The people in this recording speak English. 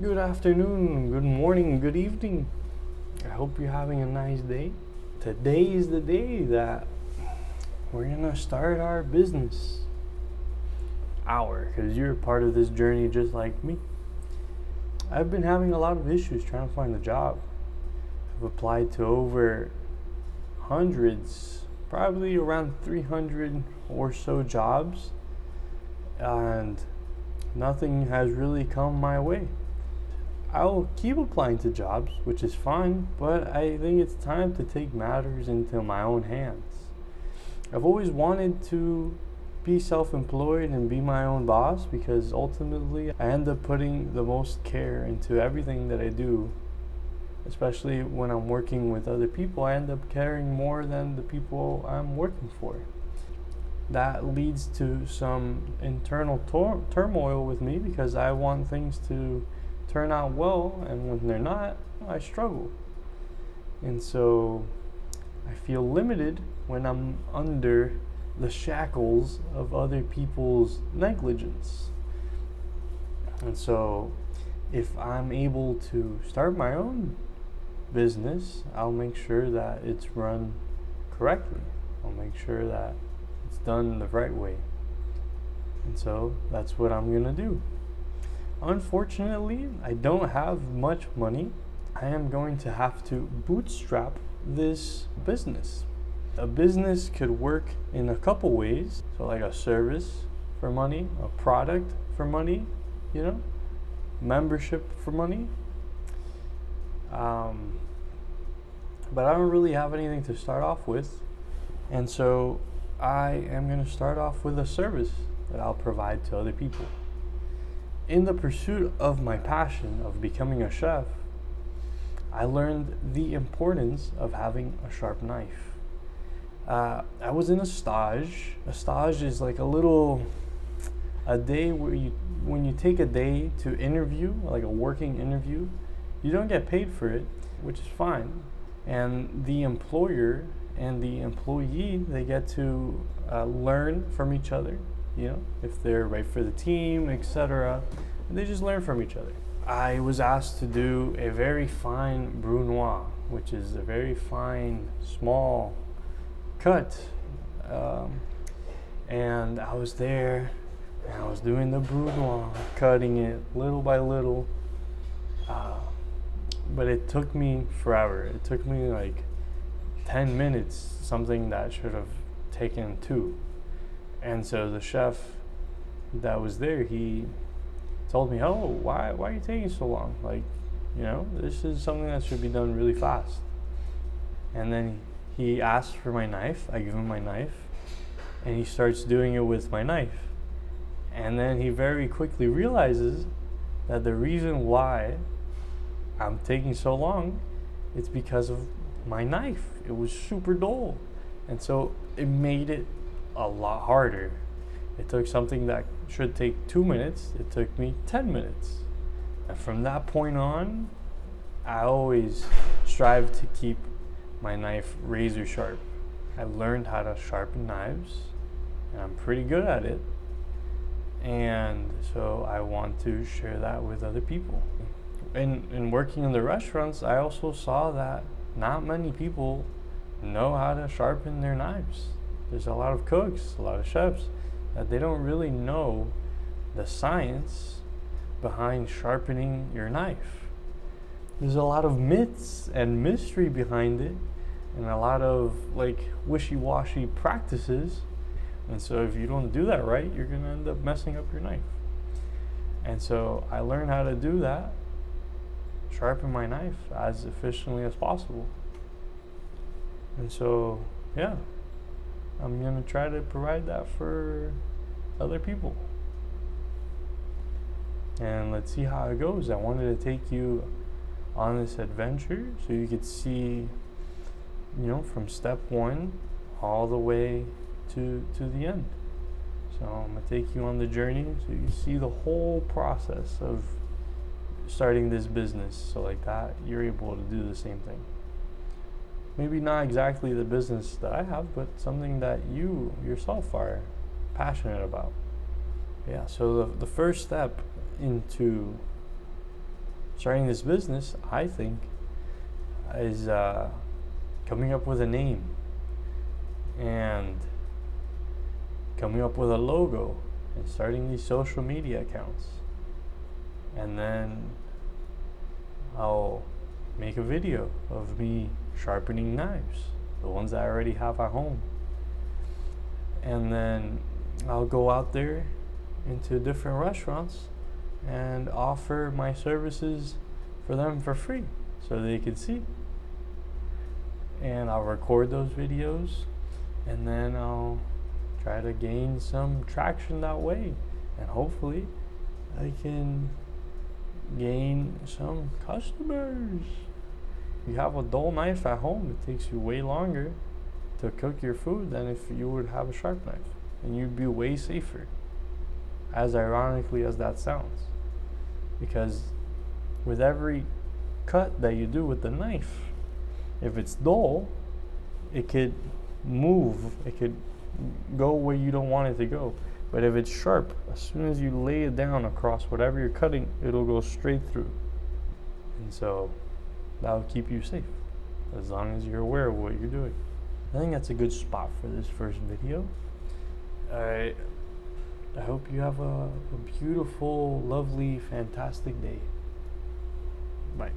Good afternoon, good morning, good evening. I hope you're having a nice day. Today is the day that we're gonna start our business. Because you're part of this journey just like me. I've been having a lot of issues trying to find a job. I've applied to over hundreds, probably around 300 or so jobs, and nothing has really come my way. I'll keep applying to jobs, which is fine, but I think it's time to take matters into my own hands. I've always wanted to be self employed and be my own boss because ultimately I end up putting the most care into everything that I do. Especially when I'm working with other people, I end up caring more than the people I'm working for. That leads to some internal turmoil with me because I want things to turn out well, and when they're not, I struggle. And so I feel limited when I'm under the shackles of other people's negligence. And so if I'm able to start my own business, I'll make sure that it's run correctly. I'll make sure that it's done the right way. And so that's what I'm gonna do. Unfortunately, I don't have much money. I am going to have to bootstrap this business. A business could work in a couple ways. So like a service for money, a product for money, membership for money. But I don't really have anything to start off with. And so I am going to start off with a service that I'll provide to other people. In the pursuit of my passion of becoming a chef, I learned the importance of having a sharp knife. I was in a stage. A stage is like a day when you take a day to interview, like a working interview, you don't get paid for it, which is fine. And the employer and the employee, they get to learn from each other. If they're right for the team, etc. They just learn from each other. I was asked to do a very fine brunoise, which is a very fine, small cut. And I was there, and I was doing the brunoise, cutting it little by little. But it took me forever. It took me like 10 minutes, something that should have taken 2. And so the chef that was there, he told me, "Oh, why are you taking so long? This is something that should be done really fast." And then he asked for my knife. I give him my knife, and he starts doing it with my knife. And then he very quickly realizes that the reason why I'm taking so long, it's because of my knife. It was super dull. And so it made it a lot harder. It took something that should take 2 minutes, it took me 10 minutes. And from that point on, I always strive to keep my knife razor sharp. I learned how to sharpen knives, and I'm pretty good at it. And so I want to share that with other people. In working in the restaurants, I also saw that not many people know how to sharpen their knives. There's a lot of cooks, a lot of chefs, that they don't really know the science behind sharpening your knife. There's a lot of myths and mystery behind it, and a lot of wishy-washy practices. And so if you don't do that right, you're gonna end up messing up your knife. And so I learned how to do that, sharpen my knife as efficiently as possible. And so, yeah, I'm going to try to provide that for other people. And let's see how it goes. I wanted to take you on this adventure so you could see, from step 1 all the way to the end. So I'm going to take you on the journey so you see the whole process of starting this business. So like that, you're able to do the same thing. Maybe not exactly the business that I have, but something that you yourself are passionate about. Yeah, so the first step into starting this business, I think, is coming up with a name and coming up with a logo and starting these social media accounts. And then I'll make a video of me sharpening knives, the ones that I already have at home. And then I'll go out there into different restaurants and offer my services for them for free so they can see. And I'll record those videos, and then I'll try to gain some traction that way, and hopefully I can gain some customers. You have a dull knife at home, it takes you way longer to cook your food than if you would have a sharp knife, and you'd be way safer, as ironically as that sounds, because with every cut that you do with the knife, if it's dull, it could move, it could go where you don't want it to go. But if it's sharp, as soon as you lay it down across whatever you're cutting, it'll go straight through. And so that'll keep you safe, as long as you're aware of what you're doing. I think that's a good spot for this first video. I hope you have a beautiful, lovely, fantastic day. Bye.